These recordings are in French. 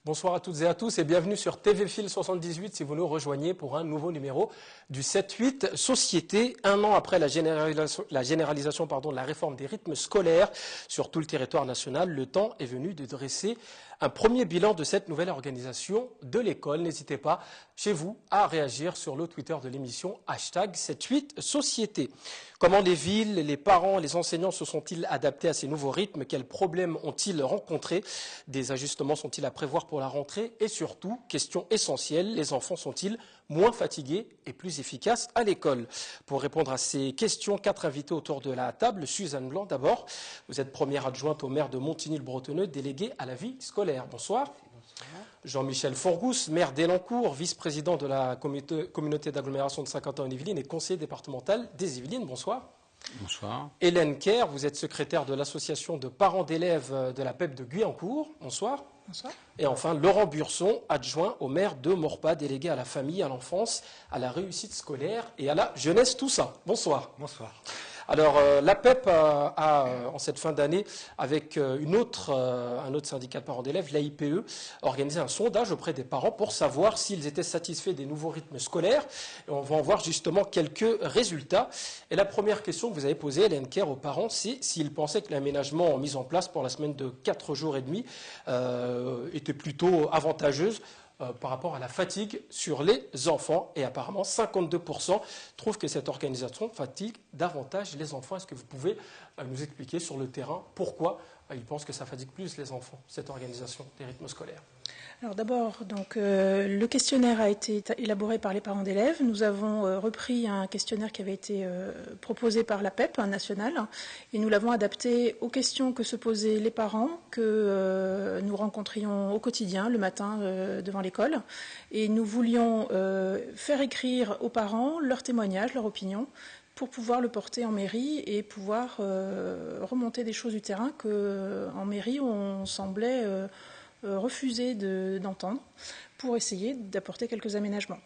Bonsoir à toutes et à tous et bienvenue sur TV Fil 78 si vous nous rejoignez pour un nouveau numéro du 7-8 Société. Un an après la généralisation de la réforme des rythmes scolaires sur tout le territoire national, le temps est venu de dresser un premier bilan de cette nouvelle organisation de l'école. N'hésitez pas, chez vous, à réagir sur le Twitter de l'émission #78 Société. Comment les villes, les parents, les enseignants se sont-ils adaptés à ces nouveaux rythmes? Quels problèmes ont-ils rencontrés? Des ajustements sont-ils à prévoir pour la rentrée? Et surtout, question essentielle, les enfants sont-ils moins fatigués et plus efficaces à l'école? Pour répondre à ces questions, 4 invités autour de la table. Suzanne Blanc d'abord, vous êtes première adjointe au maire de Montigny-le-Bretonneux, déléguée à la vie scolaire. Bonsoir. Jean-Michel Forgous, maire d'Elancourt, vice-président de la communauté d'agglomération de Saint-Quentin-en-Yvelines et conseiller départemental des Yvelines. Bonsoir. Bonsoir. Hélène Kerr, vous êtes secrétaire de l'association de parents d'élèves de la PEP de Guyancourt. Bonsoir. Bonsoir. Et enfin, Laurent Burson, adjoint au maire de Maurepas, délégué à la famille, à l'enfance, à la réussite scolaire et à la jeunesse, tout ça. Bonsoir. Bonsoir. Alors, la PEP a, en cette fin d'année, avec un autre syndicat de parents d'élèves, l'AIPE, organisé un sondage auprès des parents pour savoir s'ils étaient satisfaits des nouveaux rythmes scolaires. Et on va en voir justement quelques résultats. Et la première question que vous avez posée, Hélène Kerr, aux parents, c'est s'ils pensaient que l'aménagement mis en place pour la semaine de 4 jours et demi était plutôt avantageuse par rapport à la fatigue sur les enfants. Et apparemment, 52% trouvent que cette organisation fatigue davantage les enfants. Est-ce que vous pouvez nous expliquer sur le terrain pourquoi ils pensent que ça fatigue plus les enfants, cette organisation des rythmes scolaires? Alors d'abord, le questionnaire a été élaboré par les parents d'élèves. Nous avons repris un questionnaire qui avait été proposé par la PEP nationale et nous l'avons adapté aux questions que se posaient les parents que nous rencontrions au quotidien le matin devant l'école. Et nous voulions faire écrire aux parents leurs témoignages, leur opinion, pour pouvoir le porter en mairie et pouvoir remonter des choses du terrain qu'en mairie on semblait refuser d'entendre pour essayer d'apporter quelques aménagements.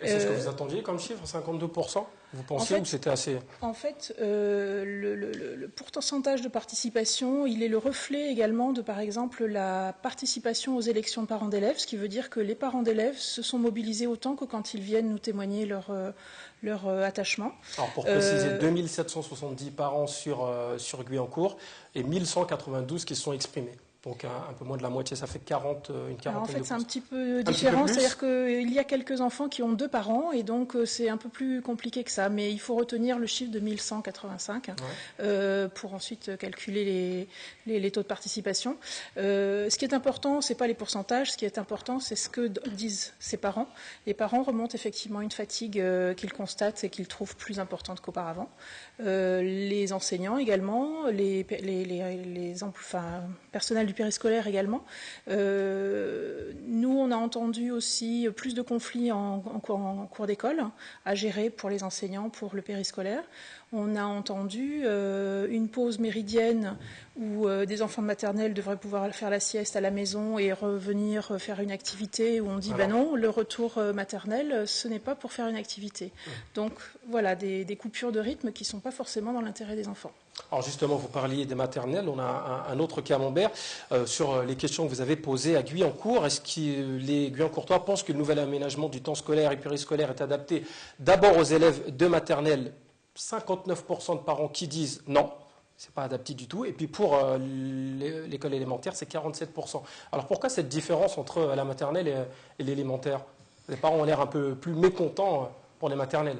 Et c'est ce que vous attendiez comme chiffre, 52%? Vous pensiez ou c'était assez... En fait, le pourcentage de participation, il est le reflet également de, par exemple, la participation aux élections de parents d'élèves, ce qui veut dire que les parents d'élèves se sont mobilisés autant que quand ils viennent nous témoigner leur attachement. Alors pour préciser, 2770 parents sur Guyancourt et 1192 qui se sont exprimés. Donc un peu moins de la moitié, ça fait une quarantaine. En fait, de c'est un pouces. petit peu différent, c'est-à-dire qu'il y a quelques enfants qui ont 2 parents et donc c'est un peu plus compliqué que ça. Mais il faut retenir le chiffre de 1185 pour ensuite calculer les taux de participation. Ce qui est important, c'est pas les pourcentages, ce qui est important, c'est ce que disent ces parents. Les parents remontent effectivement une fatigue qu'ils constatent et qu'ils trouvent plus importante qu'auparavant. Les enseignants également, les personnels du périscolaire également. Nous, on a entendu aussi plus de conflits en cours d'école à gérer pour les enseignants, pour le périscolaire. On a entendu une pause méridienne où des enfants de maternelle devraient pouvoir faire la sieste à la maison et revenir faire une activité, où on dit ben non, le retour maternel, ce n'est pas pour faire une activité. Donc voilà, des coupures de rythme qui ne sont pas forcément dans l'intérêt des enfants. Alors justement, vous parliez des maternelles, on a un autre camembert sur les questions que vous avez posées à Guyancourt. Est-ce que les Guyancourtois pensent que le nouvel aménagement du temps scolaire et périscolaire est adapté d'abord aux élèves de maternelle? 59% de parents qui disent non, c'est pas adapté du tout. Et puis pour l'école élémentaire, c'est 47%. Alors pourquoi cette différence entre la maternelle et l'élémentaire? Les parents ont l'air un peu plus mécontents pour les maternelles.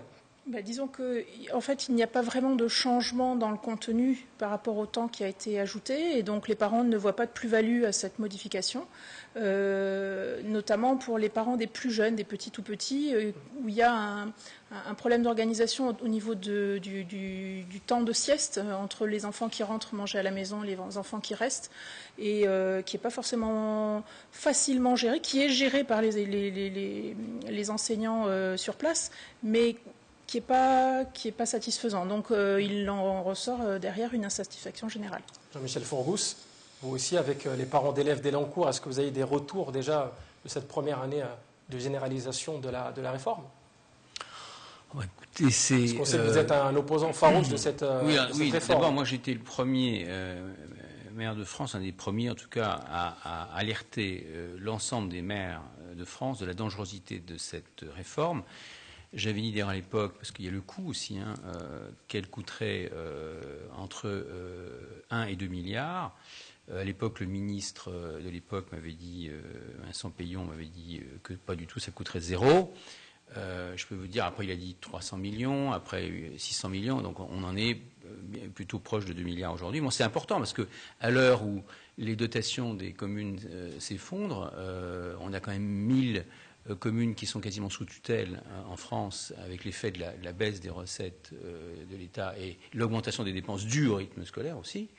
Disons qu'en fait, il n'y a pas vraiment de changement dans le contenu par rapport au temps qui a été ajouté, et donc les parents ne voient pas de plus-value à cette modification, notamment pour les parents des plus jeunes, des petits tout petits, où il y a un problème d'organisation au niveau du temps de sieste entre les enfants qui rentrent manger à la maison et les enfants qui restent, et qui n'est pas forcément facilement géré, qui est géré par les enseignants sur place, mais qui est pas satisfaisant. Donc il en ressort derrière une insatisfaction générale. Jean-Michel Forgous, vous aussi avec les parents d'élèves d'Elancourt, est-ce que vous avez des retours déjà de cette première année de généralisation de la réforme? Écoutez, Parce qu'on sait que vous êtes un opposant farouche de cette oui, réforme. d'abord, moi j'étais le premier maire de France, un des premiers en tout cas, à alerter l'ensemble des maires de France de la dangerosité de cette réforme. J'avais une idée à l'époque, parce qu'il y a le coût aussi, qu'elle coûterait entre 1 et 2 milliards. À l'époque, le ministre de l'époque m'avait dit, Vincent Peillon m'avait dit que pas du tout, ça coûterait 0. Je peux vous dire, après il a dit 300 millions, après 600 millions, donc on en est plutôt proche de 2 milliards aujourd'hui. Bon, c'est important parce que à l'heure où les dotations des communes s'effondrent, on a quand même 1000 communes qui sont quasiment sous tutelle en France, avec l'effet de la baisse des recettes de l'État et l'augmentation des dépenses dues au rythme scolaire aussi.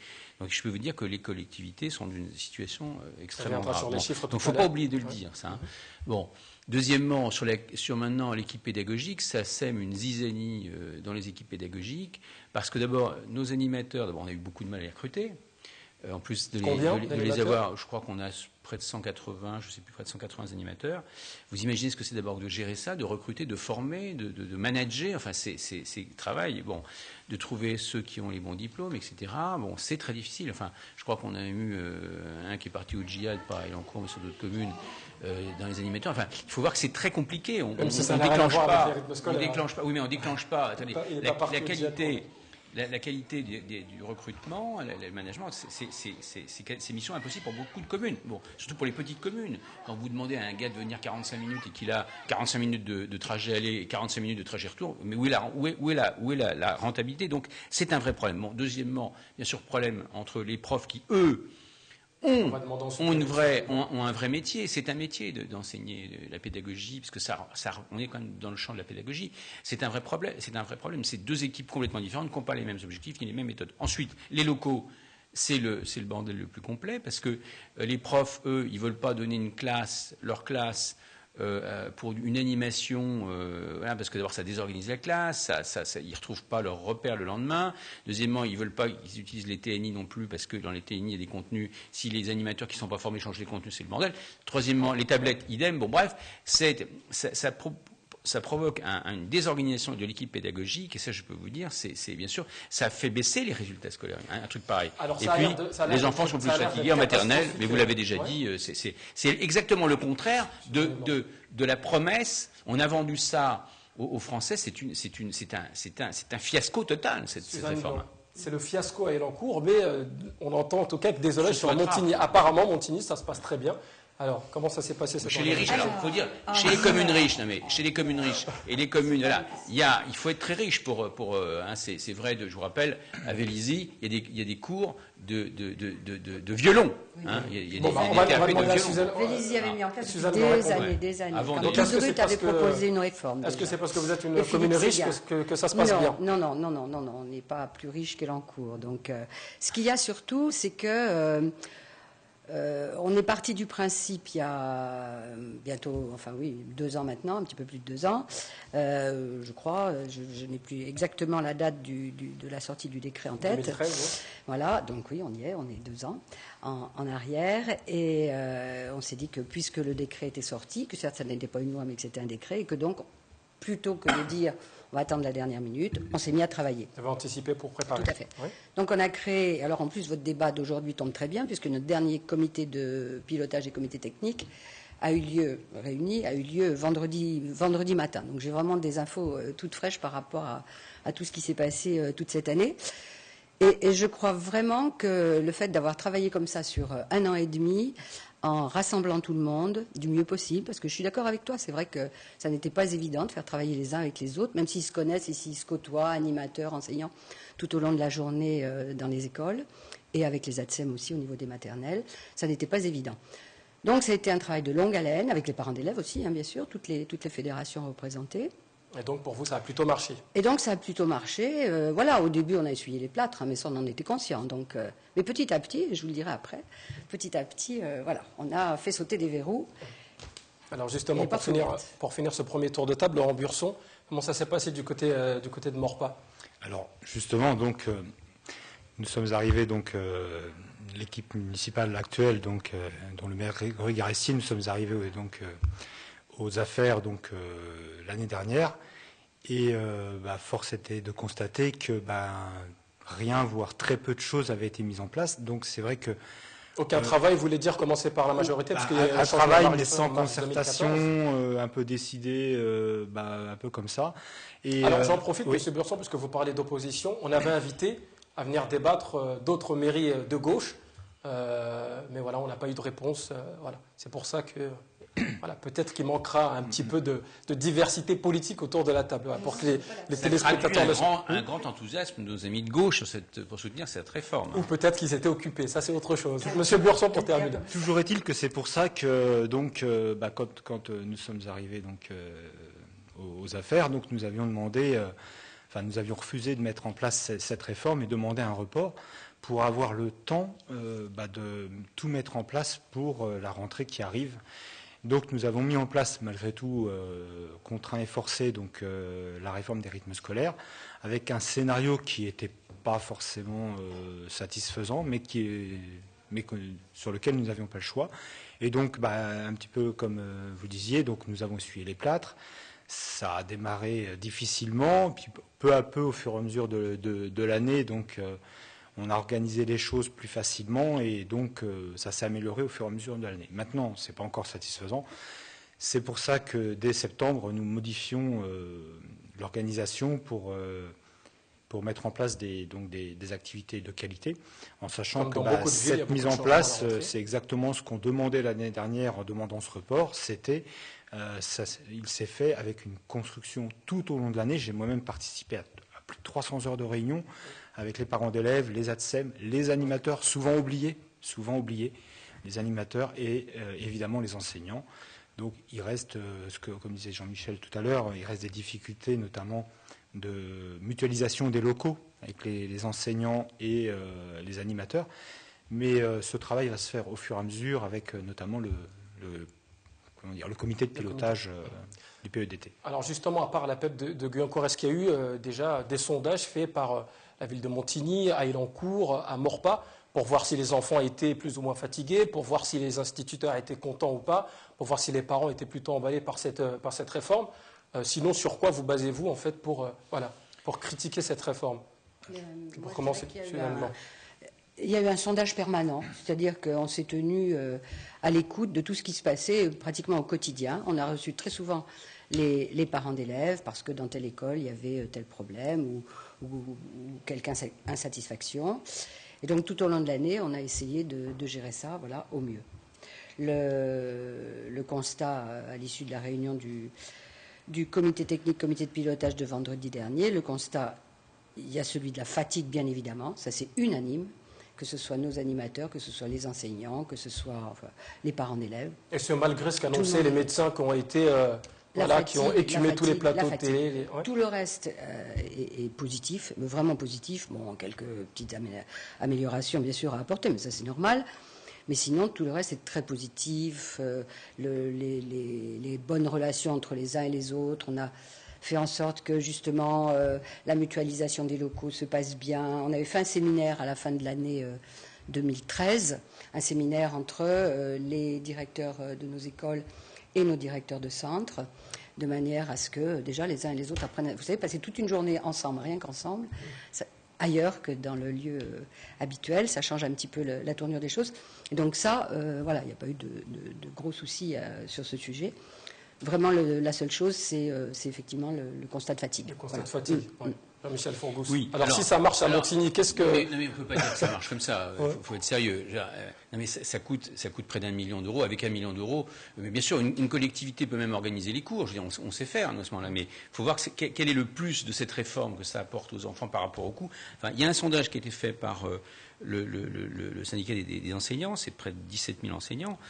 Donc je peux vous dire que les collectivités sont dans une situation extrêmement grave. Donc il ne faut pas oublier de le dire, ça. Bon. Deuxièmement, sur maintenant l'équipe pédagogique, ça sème une zizanie dans les équipes pédagogiques, parce que d'abord, nos animateurs, on a eu beaucoup de mal à les recruter. En plus de les avoir, je crois qu'on a près de 180, je ne sais plus, près de 180 animateurs. Vous imaginez ce que c'est d'abord de gérer ça, de recruter, de former, de manager, enfin c'est travail, bon, de trouver ceux qui ont les bons diplômes, etc. Bon, c'est très difficile. Enfin, je crois qu'on a eu un qui est parti au djihad, pas à Elancourt, mais sur d'autres communes, dans les animateurs. Enfin, il faut voir que c'est très compliqué. On déclenche pas. Oui, mais on déclenche pas. Attendez, la qualité. La qualité du recrutement, le management, c'est mission impossible pour beaucoup de communes. Bon, surtout pour les petites communes. Quand vous demandez à un gars de venir 45 minutes et qu'il a 45 minutes de trajet aller et 45 minutes de trajet retour, mais où est la rentabilité? Donc, c'est un vrai problème. Bon, deuxièmement, bien sûr, problème entre les profs qui, eux, ont un vrai métier. C'est un métier d'enseigner la pédagogie, parce que on est quand même dans le champ de la pédagogie. C'est un vrai problème. C'est deux équipes complètement différentes qui n'ont pas les mêmes objectifs ni les mêmes méthodes. Ensuite, les locaux, c'est le bordel le plus complet, parce que les profs, eux, ils veulent pas donner leur classe pour une animation, voilà, parce que d'abord ça désorganise la classe, ils ne retrouvent pas leurs repères le lendemain. Deuxièmement, ils ne veulent pas qu'ils utilisent les TNI non plus, parce que dans les TNI, il y a des contenus. Si les animateurs qui ne sont pas formés changent les contenus, c'est le bordel. Troisièmement, les tablettes, idem. Bon, bref, ça provoque une désorganisation de l'équipe pédagogique, et ça, je peux vous dire, c'est bien sûr, ça fait baisser les résultats scolaires, un truc pareil. Alors, et puis, les enfants sont plus fatigués en maternelle, mais vous l'avez déjà dit, c'est exactement le contraire de la promesse. On a vendu ça aux Français, c'est un fiasco total, cette réforme. C'est le fiasco à Elancourt, mais on entend en tout cas que désolé sur Montigny. Apparemment, Montigny, ça se passe très bien. Alors, comment ça s'est passé cette Chez les riches, alors, il faut dire, chez les communes riches, chez les communes riches et les communes, voilà, il faut être très riche pour c'est vrai, je vous rappelle, à Vélizy, il y a des cours de violon. Il y a des thérapeutes de violon. Vélizy avait mis en place des années. Quand Touzeruth avait proposé une réforme. Est-ce que c'est parce que vous êtes une commune riche que ça se passe bien? Non, on n'est pas plus riche qu'Elancourt. Donc, ce qu'il y a surtout, c'est que on est parti du principe il y a bientôt, 2 ans maintenant, un petit peu plus de 2 ans, je crois, je n'ai plus exactement la date de la sortie du décret en tête. 2013, oui. Voilà, donc oui, on est 2 ans en arrière, et on s'est dit que puisque le décret était sorti, que certes ça n'était pas une loi mais que c'était un décret, et que donc plutôt que de dire on va attendre la dernière minute, on s'est mis à travailler. Vous avez anticipé pour préparer. Tout à fait. Oui. Donc on a créé, alors en plus votre débat d'aujourd'hui tombe très bien, puisque notre dernier comité de pilotage et comité technique a eu lieu vendredi matin. Donc j'ai vraiment des infos toutes fraîches par rapport à tout ce qui s'est passé toute cette année. Et je crois vraiment que le fait d'avoir travaillé comme ça sur 1 an et demi, en rassemblant tout le monde du mieux possible, parce que je suis d'accord avec toi, c'est vrai que ça n'était pas évident de faire travailler les uns avec les autres, même s'ils se connaissent et s'ils se côtoient, animateurs, enseignants, tout au long de la journée dans les écoles, et avec les ATSEM aussi au niveau des maternelles, ça n'était pas évident. Donc ça a été un travail de longue haleine, avec les parents d'élèves aussi, bien sûr, toutes les fédérations représentées. Et donc, pour vous, ça a plutôt marché? Et donc, ça a plutôt marché. Voilà, au début, on a essuyé les plâtres, mais ça, on en était conscient. Donc, mais petit à petit, je vous le dirai après, petit à petit, voilà, on a fait sauter des verrous. Alors, justement, pour finir ce premier tour de table, Laurent Burson, comment ça s'est passé du côté de Maurepas? Alors, justement, donc, nous sommes arrivés, donc, l'équipe municipale actuelle, donc, dont le maire Grégory Garesti, nous sommes arrivés, donc, aux affaires, donc, l'année dernière. Et force était de constater que rien, voire très peu de choses avaient été mises en place. Donc c'est vrai que aucun travail voulait dire commencer par la majorité, parce qu'il y a un travail, mais sans concertation, un peu décidé, un peu comme ça. Et alors j'en profite, oui. M. Burson, puisque vous parlez d'opposition. On avait invité à venir débattre d'autres mairies de gauche, mais voilà, on n'a pas eu de réponse. Voilà. C'est pour ça que voilà, peut-être qu'il manquera un petit peu de diversité politique autour de la table, voilà, pour que les téléspectateurs... un grand enthousiasme de nos amis de gauche pour soutenir cette réforme. Ou peut-être qu'ils étaient occupés, ça c'est autre chose. Monsieur Burson, pour terminer. Toujours est-il que c'est pour ça que donc, quand nous sommes arrivés donc, aux affaires, donc nous avions demandé, nous avions refusé de mettre en place cette réforme et demandé un report pour avoir le temps de tout mettre en place pour la rentrée qui arrive. Donc nous avons mis en place, malgré tout, contraint et forcé, donc, la réforme des rythmes scolaires, avec un scénario qui n'était pas forcément satisfaisant, mais sur lequel nous n'avions pas le choix. Et donc, un petit peu comme vous disiez, donc nous avons essuyé les plâtres. Ça a démarré difficilement, puis peu à peu, au fur et à mesure de l'année, donc on a organisé les choses plus facilement et donc ça s'est amélioré au fur et à mesure de l'année. Maintenant, ce n'est pas encore satisfaisant. C'est pour ça que dès septembre, nous modifions l'organisation pour mettre en place des activités de qualité, en sachant que cette mise en place, c'est exactement ce qu'on demandait l'année dernière en demandant ce report. Il s'est fait avec une construction tout au long de l'année. J'ai moi-même participé à plus de 300 heures de réunion avec les parents d'élèves, les ATSEM, les animateurs, souvent oubliés, les animateurs et évidemment les enseignants. Donc il reste, comme disait Jean-Michel tout à l'heure, il reste des difficultés notamment de mutualisation des locaux avec les enseignants et les animateurs. Mais ce travail va se faire au fur et à mesure avec notamment le comité de pilotage du PEDT. Alors justement, à part la PEP de Guyancourt, est-ce qu'il y a eu déjà des sondages faits par la ville de Montigny, à Elancourt, à Maurepas, pour voir si les enfants étaient plus ou moins fatigués, pour voir si les instituteurs étaient contents ou pas, pour voir si les parents étaient plutôt emballés par cette réforme. Sinon, sur quoi vous basez-vous en fait pour critiquer cette réforme? Pour commencer, il y a eu un sondage permanent, c'est-à-dire qu'on s'est tenu à l'écoute de tout ce qui se passait pratiquement au quotidien. On a reçu très souvent les parents d'élèves parce que dans telle école, il y avait tel problème ou quelque insatisfaction. Et donc tout au long de l'année, on a essayé de gérer ça au mieux. Le constat à l'issue de la réunion du comité technique, comité de pilotage de vendredi dernier, le constat, il y a celui de la fatigue bien évidemment, ça c'est unanime, que ce soit nos animateurs, que ce soit les enseignants, que ce soit les parents d'élèves. Et ce malgré ce qu'annonçaient les médecins qui ont été... qui ont écumé tous les plateaux de télé. Tout le reste est positif, vraiment positif. Bon, quelques petites améliorations, bien sûr, à apporter, mais ça, c'est normal. Mais sinon, tout le reste est très positif. Les bonnes relations entre les uns et les autres. On a fait en sorte que, justement, la mutualisation des locaux se passe bien. On avait fait un séminaire à la fin de l'année 2013, un séminaire entre les directeurs de nos écoles et nos directeurs de centre, de manière à ce que déjà les uns et les autres apprennent. Vous savez, passer toute une journée ensemble, rien qu'ensemble, ailleurs que dans le lieu habituel, ça change un petit peu la tournure des choses. Et donc ça, il n'y a pas eu de gros soucis sur ce sujet. Vraiment, la seule chose, c'est effectivement le constat de fatigue. Le constat de fatigue, oui. Jean-Michel Fourgous. Oui. Alors, si ça marche à Montigny, qu'est-ce que... Non, mais on ne peut pas dire que ça marche comme ça. Il faut être sérieux. Non, mais ça coûte près d'1 million d'euros. Avec 1 million d'euros, mais bien sûr, une collectivité peut même organiser les cours. Je veux dire, on sait faire à ce moment-là. Mais il faut voir quel est le plus de cette réforme que ça apporte aux enfants par rapport au coût. Enfin, il y a un sondage qui a été fait par le syndicat des enseignants. C'est près de 17 000 enseignants,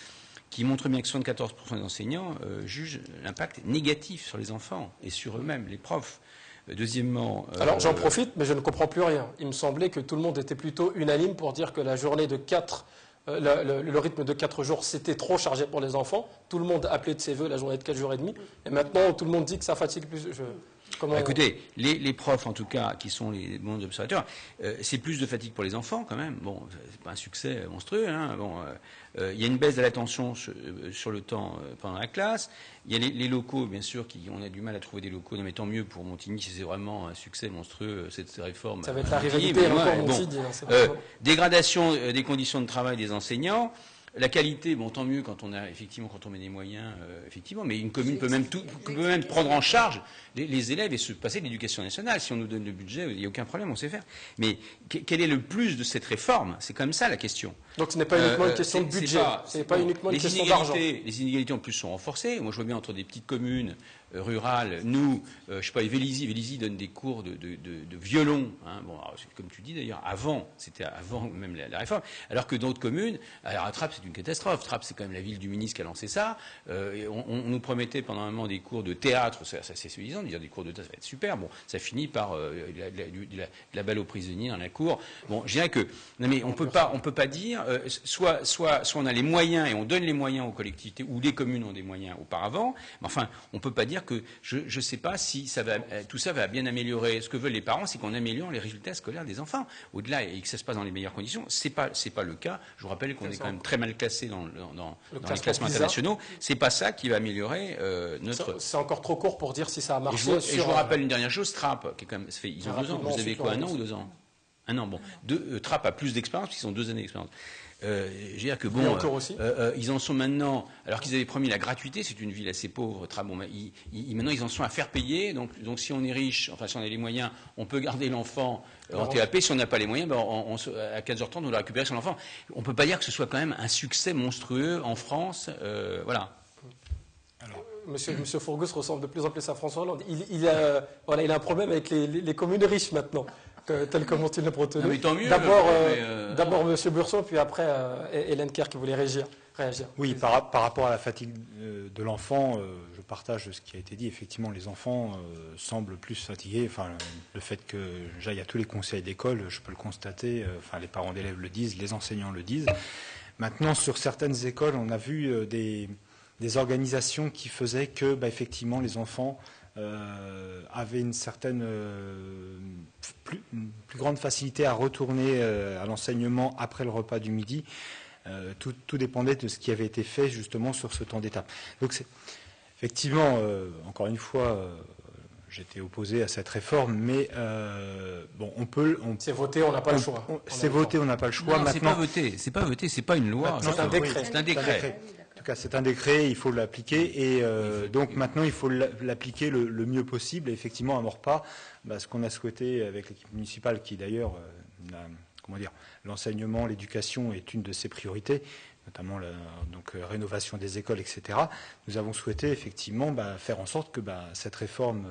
qui montre bien que 74% des enseignants jugent l'impact négatif sur les enfants et sur eux-mêmes, les profs. Deuxièmement... Alors j'en profite, mais je ne comprends plus rien. Il me semblait que tout le monde était plutôt unanime pour dire que la journée de 4, le rythme de 4 jours, c'était trop chargé pour les enfants. Tout le monde appelait de ses voeux la journée de 4 jours et demi. Et maintenant, tout le monde dit que ça fatigue plus. Écoutez, les profs, en tout cas, qui sont les bons observateurs, c'est plus de fatigue pour les enfants, quand même. Bon, c'est pas un succès monstrueux. Hein. Bon, il y a une baisse de l'attention sur le temps pendant la classe. Il y a les locaux, bien sûr, on a du mal à trouver des locaux. Non, mais tant mieux pour Montigny, si c'est vraiment un succès monstrueux, cette réforme. Ça va être la rivalité encore Montigny. Dégradation des conditions de travail des enseignants. La qualité, bon, tant mieux quand on met des moyens, effectivement, mais une commune peut même prendre en charge les élèves et se passer de l'éducation nationale. Si on nous donne le budget, il n'y a aucun problème, on sait faire. Mais quel est le plus de cette réforme? C'est comme ça la question. Donc ce n'est pas uniquement une question de budget, ce n'est pas uniquement une question d'argent. Les inégalités en plus sont renforcées. Moi je vois bien entre des petites communes rurales, nous, je ne sais pas, Vélizy donne des cours de violon. Hein. Bon, alors, comme tu dis d'ailleurs, c'était avant même la réforme. Alors que d'autres communes, alors à Trappes c'est une catastrophe. Trappes c'est quand même la ville du ministre qui a lancé ça. On nous promettait pendant un moment des cours de théâtre, ça c'est suffisant de dire des cours de théâtre, ça va être super. Bon, ça finit par la balle aux prisonniers dans la cour. Bon, je dirais que non mais on peut pas dire soit on a les moyens et on donne les moyens aux collectivités ou les communes ont des moyens auparavant. Mais enfin, on peut pas dire que je ne sais pas si tout ça va bien améliorer. Ce que veulent les parents, c'est qu'on améliore les résultats scolaires des enfants. Au-delà et que ça se passe dans les meilleures conditions, c'est pas le cas. Je vous rappelle qu'on est quand même très mal classé dans les classements internationaux. C'est pas ça qui va améliorer notre. C'est encore trop court pour dire si ça a marché. Et je vous rappelle une dernière chose, Trappes, qui est quand même, ils ont 2 ans. Vous avez quoi, 1 an ou 2 ans? 1 an. Bon, Trappes a plus d'expérience puisqu'ils ont 2 années d'expérience. Je veux dire que bon, ils en sont maintenant, alors qu'ils avaient promis la gratuité, c'est une ville assez pauvre, Trappes. Bon, maintenant ils en sont à faire payer. Donc si on est riche, enfin si on a les moyens, on peut garder l'enfant en TAP. Si on n'a pas les moyens, à 15h30 on doit récupérer son enfant. On peut pas dire que ce soit quand même un succès monstrueux en France. Voilà. Alors, Monsieur Fourgus ressemble de plus en plus à François Hollande. Il a un problème avec les communes riches maintenant. Tel que Montigny le Bretonneux. D'abord M. Burson, puis après Hélène Kerr qui voulait réagir. Oui, par rapport à la fatigue de l'enfant, je partage ce qui a été dit. Effectivement, les enfants semblent plus fatigués. Enfin, le fait que j'aille à tous les conseils d'école, je peux le constater. Enfin, les parents d'élèves le disent, les enseignants le disent. Maintenant, sur certaines écoles, on a vu des organisations qui faisaient que, effectivement, les enfants avaient une certaine plus grande facilité à retourner à l'enseignement après le repas du midi. Tout dépendait de ce qui avait été fait justement sur ce temps d'étape. Donc effectivement, encore une fois, j'étais opposé à cette réforme, mais bon, c'est voté, on n'a pas le choix. C'est voté, on n'a pas le choix. Non, maintenant, c'est pas voté, c'est pas une loi. C'est un décret. C'est un décret. En tout cas, c'est un décret, il faut l'appliquer et donc maintenant il faut l'appliquer le mieux possible. Et effectivement, à Maurepas, ce qu'on a souhaité avec l'équipe municipale, qui d'ailleurs, l'enseignement, l'éducation est une de ses priorités, notamment la rénovation des écoles, etc. Nous avons souhaité effectivement faire en sorte que cette réforme,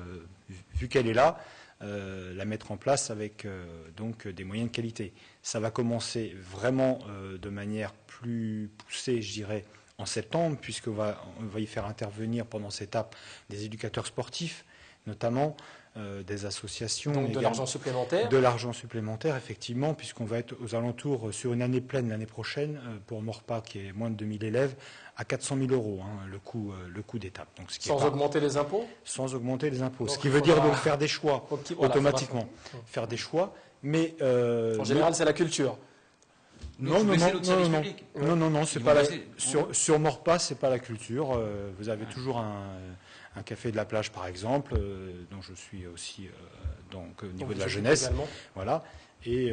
vu qu'elle est là, la mettre en place avec des moyens de qualité. Ça va commencer vraiment de manière plus poussée, je dirais, en septembre, puisqu'on va y faire intervenir pendant cette étape des éducateurs sportifs, notamment des associations. Donc de l'argent supplémentaire. De l'argent supplémentaire, effectivement, puisqu'on va être aux alentours, sur une année pleine l'année prochaine, pour Maurepas, qui est moins de 2000 élèves, à 400 000 €, le coût d'étape. Sans augmenter les impôts ? Sans augmenter les impôts. Ce qui veut dire donc faire des choix, automatiquement. Faire des choix, mais... en général, c'est la culture. Non, c'est pas sur Maurepas, c'est pas la culture. Vous avez toujours un café de la plage, par exemple, dont je suis aussi au niveau de la jeunesse. Également. Voilà. Et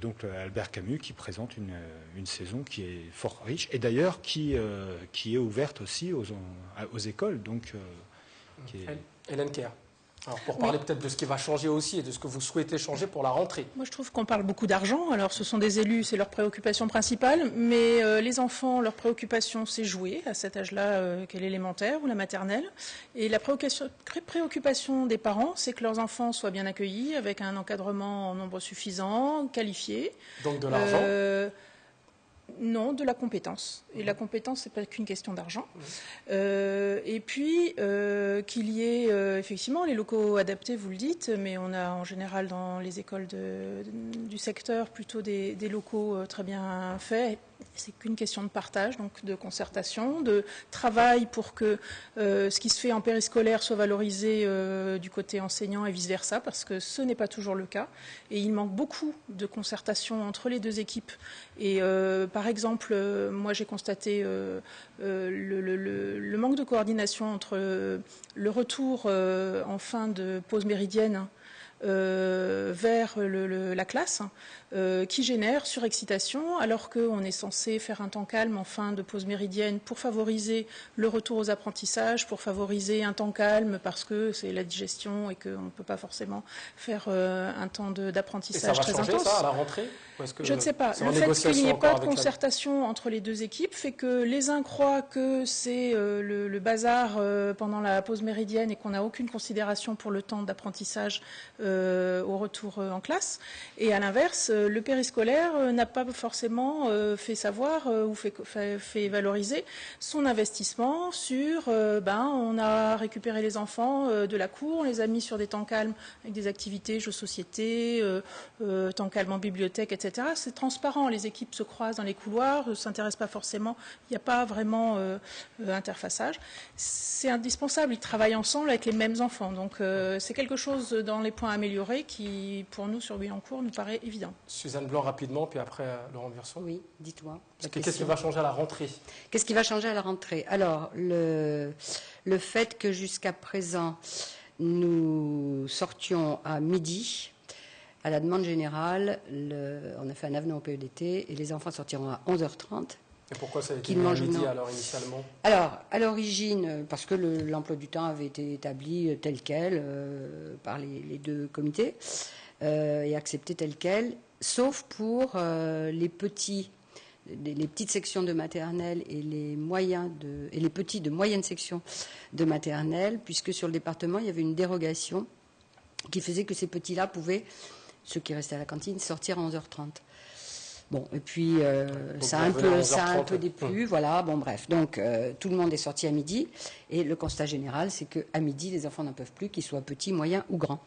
donc Albert Camus qui présente une saison qui est fort riche et d'ailleurs qui est ouverte aussi aux écoles. Donc, Hélène Kerr. Alors pour parler peut-être de ce qui va changer aussi et de ce que vous souhaitez changer pour la rentrée. Moi, je trouve qu'on parle beaucoup d'argent. Alors, ce sont des élus, c'est leur préoccupation principale. Mais les enfants, leur préoccupation, c'est jouer à cet âge-là, qu'est l'élémentaire ou la maternelle. Et la préoccupation des parents, c'est que leurs enfants soient bien accueillis, avec un encadrement en nombre suffisant, qualifié. Donc de l'argent Non, de la compétence. Et la compétence, c'est pas qu'une question d'argent. Et puis, qu'il y ait effectivement les locaux adaptés, vous le dites, mais on a en général dans les écoles du secteur plutôt des locaux très bien faits, C'est qu'une question de partage, donc de concertation, de travail pour que ce qui se fait en périscolaire soit valorisé du côté enseignant et vice-versa, parce que ce n'est pas toujours le cas. Et il manque beaucoup de concertation entre les deux équipes. Et par exemple, moi j'ai constaté le manque de coordination entre le retour en fin de pause méridienne vers la classe, qui génère surexcitation, alors qu'on est censé faire un temps calme en fin de pause méridienne pour favoriser le retour aux apprentissages, pour favoriser un temps calme parce que c'est la digestion et qu'on ne peut pas forcément faire un temps d'apprentissage très intense. Ça va changer ça à la rentrée? Je ne sais pas. Le fait qu'il n'y ait pas de concertation entre les deux équipes fait que les uns croient que c'est le bazar pendant la pause méridienne et qu'on n'a aucune considération pour le temps d'apprentissage au retour en classe. Et à l'inverse, le périscolaire n'a pas forcément fait savoir ou fait valoriser son investissement sur on a récupéré les enfants de la cour, on les a mis sur des temps calmes avec des activités, jeux de société, temps calme en bibliothèque, etc. C'est transparent, les équipes se croisent dans les couloirs, ne s'intéressent pas forcément, il n'y a pas vraiment interfaçage. C'est indispensable, ils travaillent ensemble avec les mêmes enfants. Donc c'est quelque chose dans les points améliorés qui, pour nous, sur Guyancourt, nous paraît évident. Suzanne Blanc, rapidement, puis après Laurent Birson. Oui, dites-moi. Qu'est-ce qui va changer à la rentrée? Qu'est-ce qui va changer à la rentrée? Alors, le fait que jusqu'à présent, nous sortions à midi, à la demande générale, on a fait un avenant au PEDT et les enfants sortiront à 11h30. Et pourquoi ça a été mis à midi alors initialement? Alors, à l'origine, parce que l'emploi du temps avait été établi tel quel par les deux comités et accepté tel quel, sauf pour les petites sections de maternelle et les petits de moyenne section de maternelle, puisque sur le département, il y avait une dérogation qui faisait que ces petits-là pouvaient, ceux qui restaient à la cantine, sortir à 11h30. Bon, et puis ça a un peu déplu, voilà, bon bref. Donc tout le monde est sorti à midi, et le constat général, c'est qu'à midi, les enfants n'en peuvent plus, qu'ils soient petits, moyens ou grands.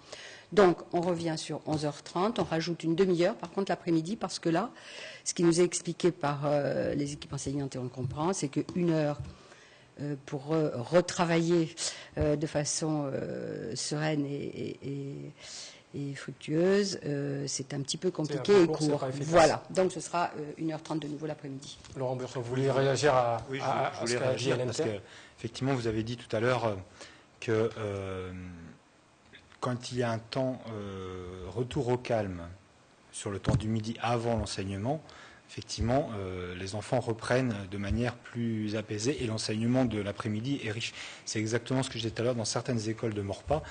Donc on revient sur 11h30, on rajoute une demi-heure, par contre l'après-midi, parce que là, ce qui nous est expliqué par les équipes enseignantes, et on le comprend, c'est qu'une heure pour retravailler de façon sereine et fructueuse, c'est un petit peu compliqué et court. Voilà, donc ce sera 1h30 de nouveau l'après-midi. Laurent Birson, vous voulez réagir à Oui, je voulais réagir parce qu'effectivement, vous avez dit tout à l'heure que quand il y a un temps retour au calme sur le temps du midi avant l'enseignement, effectivement, les enfants reprennent de manière plus apaisée et l'enseignement de l'après-midi est riche. C'est exactement ce que je disais tout à l'heure dans certaines écoles de Maurepas,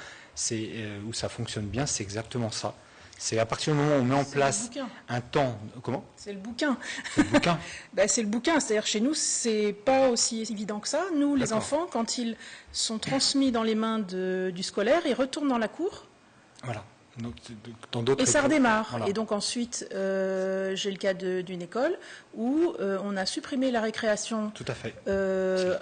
où ça fonctionne bien, c'est exactement ça. C'est à partir du moment où on met en place un temps... Comment? C'est le bouquin. C'est le bouquin. C'est le bouquin. C'est-à-dire chez nous, c'est pas aussi évident que ça. Nous, les enfants, quand ils sont transmis dans les mains du scolaire, ils retournent dans la cour. Voilà. Donc, et ça redémarre. Voilà. Et donc ensuite, j'ai le cas d'une école où on a supprimé la récréation tout à fait.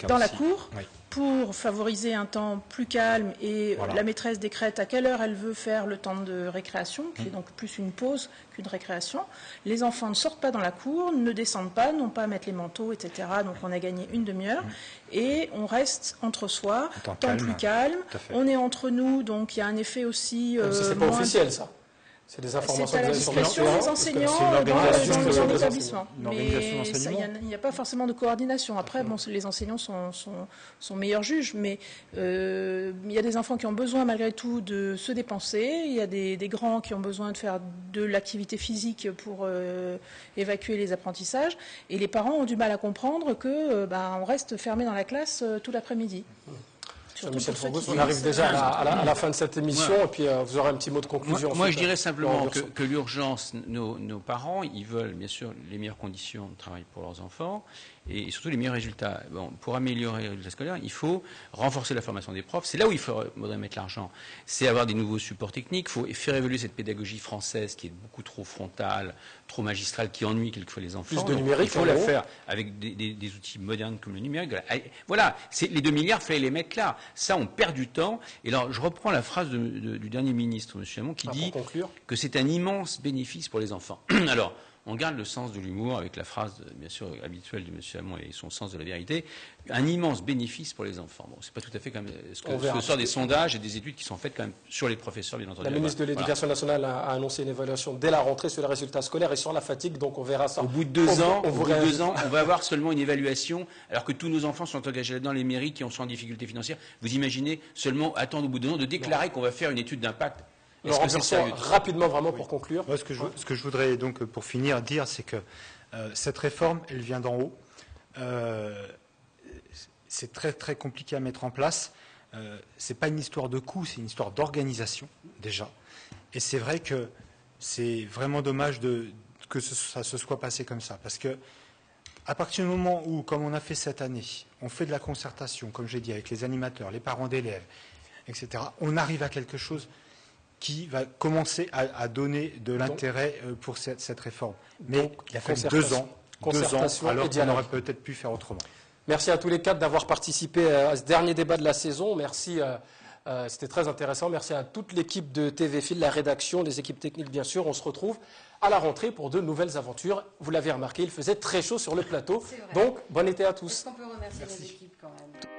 Dans la cour pour favoriser un temps plus calme et la maîtresse décrète à quelle heure elle veut faire le temps de récréation, qui est donc plus une pause qu'une récréation. Les enfants ne sortent pas dans la cour, ne descendent pas, n'ont pas à mettre les manteaux, etc. Donc on a gagné une demi-heure et on reste entre soi, temps plus calme. On est entre nous, donc il y a un effet aussi... c'est pas officiel ça. C'est des informations c'est à la discrétion des enseignants dans l'établissement. Mais il n'y a pas forcément de coordination. Après, les enseignants sont meilleurs juges, mais il y a des enfants qui ont besoin malgré tout de se dépenser. Il y a des grands qui ont besoin de faire de l'activité physique pour évacuer les apprentissages. Et les parents ont du mal à comprendre que on reste fermé dans la classe tout l'après-midi. Michel Fourgos, on arrive déjà à la fin de cette émission, et puis vous aurez un petit mot de conclusion. Moi je dirais simplement que l'urgence, nos parents, ils veulent bien sûr les meilleures conditions de travail pour leurs enfants, et surtout les meilleurs résultats. Bon, pour améliorer les résultats scolaires, il faut renforcer la formation des profs. C'est là où il faudrait mettre l'argent. C'est avoir des nouveaux supports techniques. Il faut faire évoluer cette pédagogie française qui est beaucoup trop frontale, trop magistrale, qui ennuie quelquefois les enfants. Plus de numérique, il faut la faire avec des outils modernes comme le numérique. Voilà, les 2 milliards, il fallait les mettre là. Ça, on perd du temps. Et alors, je reprends la phrase du dernier ministre, M. Hamon, qui dit que c'est un immense bénéfice pour les enfants. Alors, on garde le sens de l'humour avec la phrase, bien sûr, habituelle de M. Hamon et son sens de la vérité. Un immense bénéfice pour les enfants. Bon, c'est pas tout à fait comme ce que sort des sondages et des études qui sont faites quand même sur les professeurs, bien entendu. La ministre de l'Éducation nationale a annoncé une évaluation dès la rentrée sur les résultats scolaires et sur la fatigue, donc on verra ça. Au bout de 2 ans, on va avoir seulement une évaluation, alors que tous nos enfants sont engagés là-dedans, les mairies qui sont en difficulté financière. Vous imaginez seulement attendre au bout de 2 ans de déclarer qu'on va faire une étude d'impact. Laurent Persson, rapidement, vraiment, pour conclure. Moi, ce que je voudrais donc, pour finir, dire, c'est que cette réforme, elle vient d'en haut. C'est très, très compliqué à mettre en place. Ce n'est pas une histoire de coût, c'est une histoire d'organisation, déjà. Et c'est vrai que c'est vraiment dommage que ça se soit passé comme ça. Parce que, à partir du moment où, comme on a fait cette année, on fait de la concertation, comme j'ai dit, avec les animateurs, les parents d'élèves, etc., on arrive à quelque chose qui va commencer à donner de l'intérêt pour cette réforme. Mais il a fallu 2 ans, alors qu'on aurait peut-être pu faire autrement. Merci à tous les 4 d'avoir participé à ce dernier débat de la saison. Merci, c'était très intéressant. Merci à toute l'équipe de TV Fil, la rédaction, les équipes techniques bien sûr. On se retrouve à la rentrée pour de nouvelles aventures. Vous l'avez remarqué, il faisait très chaud sur le plateau. Donc, bon été à tous. Est-ce qu'on peut remercier nos équipes quand même ?